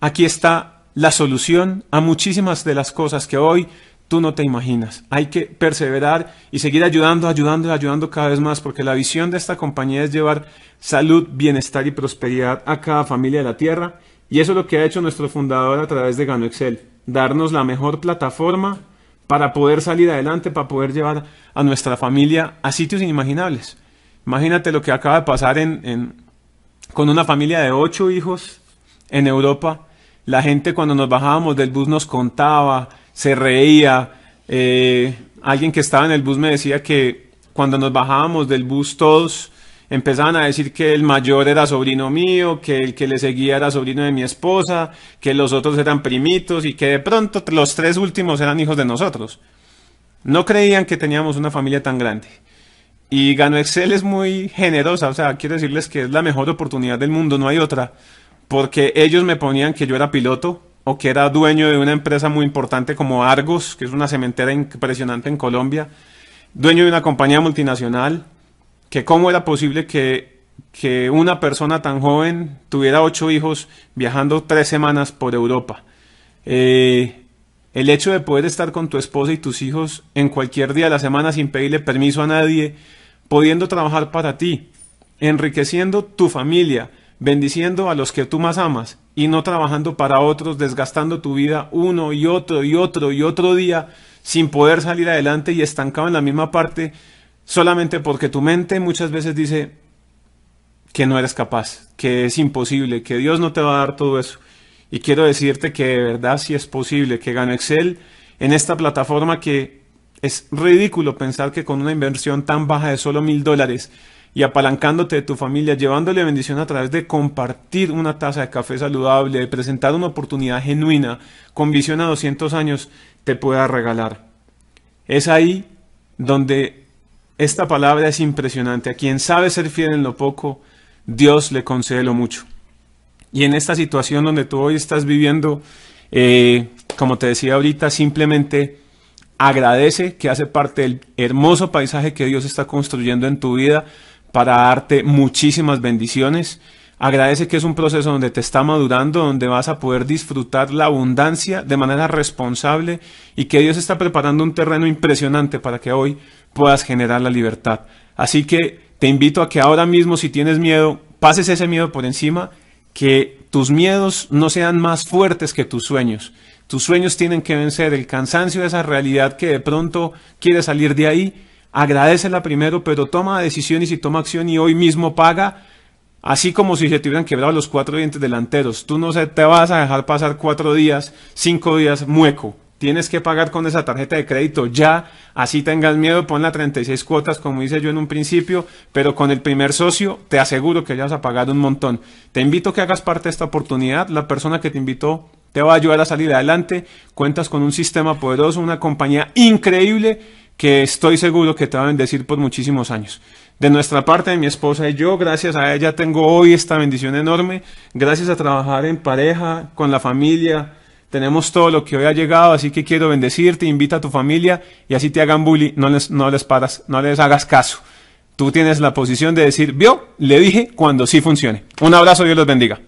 aquí está la solución a muchísimas de las cosas que hoy tú no te imaginas. Hay que perseverar y seguir ayudando cada vez más, porque la visión de esta compañía es llevar salud, bienestar y prosperidad a cada familia de la tierra, y eso es lo que ha hecho nuestro fundador a través de Gano Excel, darnos la mejor plataforma para poder salir adelante, para poder llevar a nuestra familia a sitios inimaginables. Imagínate lo que acaba de pasar con una familia de 8 hijos en Europa. La gente, cuando nos bajábamos del bus, nos contaba, se reía. Alguien que estaba en el bus me decía que cuando nos bajábamos del bus todos empezaban a decir que el mayor era sobrino mío, que el que le seguía era sobrino de mi esposa, que los otros eran primitos y que de pronto los 3 últimos eran hijos de nosotros. No creían que teníamos una familia tan grande. Y Gano Excel es muy generosa, o sea, quiero decirles que es la mejor oportunidad del mundo, no hay otra, porque ellos me ponían que yo era piloto o que era dueño de una empresa muy importante como Argos, que es una cementera impresionante en Colombia, dueño de una compañía multinacional, que cómo era posible que una persona tan joven tuviera 8 hijos viajando 3 semanas por Europa. El hecho de poder estar con tu esposa y tus hijos en cualquier día de la semana sin pedirle permiso a nadie, pudiendo trabajar para ti, enriqueciendo tu familia, bendiciendo a los que tú más amas y no trabajando para otros, desgastando tu vida uno y otro y otro y otro día sin poder salir adelante y estancado en la misma parte, solamente porque tu mente muchas veces dice que no eres capaz, que es imposible, que Dios no te va a dar todo eso. Y quiero decirte que de verdad sí es posible, que Gano Excel en esta plataforma, que es ridículo pensar que con una inversión tan baja de solo $1,000 y apalancándote de tu familia, llevándole bendición a través de compartir una taza de café saludable, de presentar una oportunidad genuina, con visión a 200 años, te pueda regalar. Es ahí donde esta palabra es impresionante. A quien sabe ser fiel en lo poco, Dios le concede lo mucho. Y en esta situación donde tú hoy estás viviendo, como te decía ahorita, simplemente agradece que hace parte del hermoso paisaje que Dios está construyendo en tu vida para darte muchísimas bendiciones. Agradece que es un proceso donde te está madurando, donde vas a poder disfrutar la abundancia de manera responsable y que Dios está preparando un terreno impresionante para que hoy puedas generar la libertad. Así que te invito a que ahora mismo, si tienes miedo, pases ese miedo por encima, que tus miedos no sean más fuertes que tus sueños. Tus sueños tienen que vencer el cansancio de esa realidad que de pronto quiere salir de ahí. Agradécela primero, pero toma decisiones y toma acción y hoy mismo paga, así como si se te hubieran quebrado los 4 dientes delanteros. Tú no te vas a dejar pasar 4 días, 5 días mueco. Tienes que pagar con esa tarjeta de crédito ya, así tengas miedo, ponla 36 cuotas, como hice yo en un principio, pero con el primer socio te aseguro que ya vas a pagar un montón. Te invito a que hagas parte de esta oportunidad. La persona que te invitó te va a ayudar a salir adelante. Cuentas con un sistema poderoso, una compañía increíble que estoy seguro que te va a bendecir por muchísimos años. De nuestra parte, de mi esposa y yo, gracias a ella tengo hoy esta bendición enorme, gracias a trabajar en pareja, con la familia, tenemos todo lo que hoy ha llegado, así que quiero bendecirte, invita a tu familia y así te hagan bullying, no les hagas caso. Tú tienes la posición de decir, vio, le dije cuando sí funcione. Un abrazo, Dios los bendiga.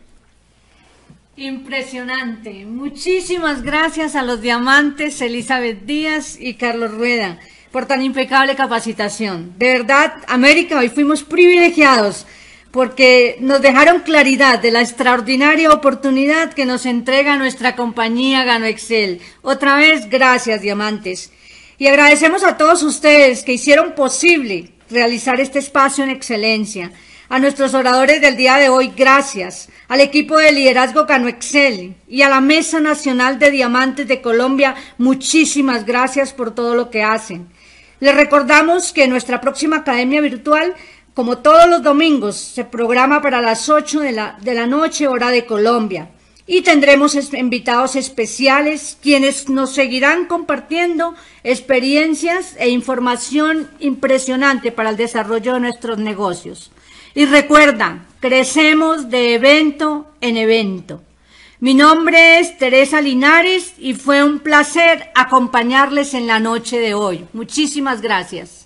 Impresionante. Muchísimas gracias a los diamantes Elizabeth Díaz y Carlos Rueda por tan impecable capacitación. De verdad, América, hoy fuimos privilegiados porque nos dejaron claridad de la extraordinaria oportunidad que nos entrega nuestra compañía GanoExcel. Otra vez, gracias, diamantes. Y agradecemos a todos ustedes que hicieron posible realizar este espacio en excelencia. A nuestros oradores del día de hoy, gracias. Al equipo de liderazgo GanoExcel y a la Mesa Nacional de Diamantes de Colombia, muchísimas gracias por todo lo que hacen. Les recordamos que nuestra próxima academia virtual, como todos los domingos, se programa para las 8 de la noche, hora de Colombia. Y tendremos invitados especiales, quienes nos seguirán compartiendo experiencias e información impresionante para el desarrollo de nuestros negocios. Y recuerda, crecemos de evento en evento. Mi nombre es Teresa Linares y fue un placer acompañarles en la noche de hoy. Muchísimas gracias.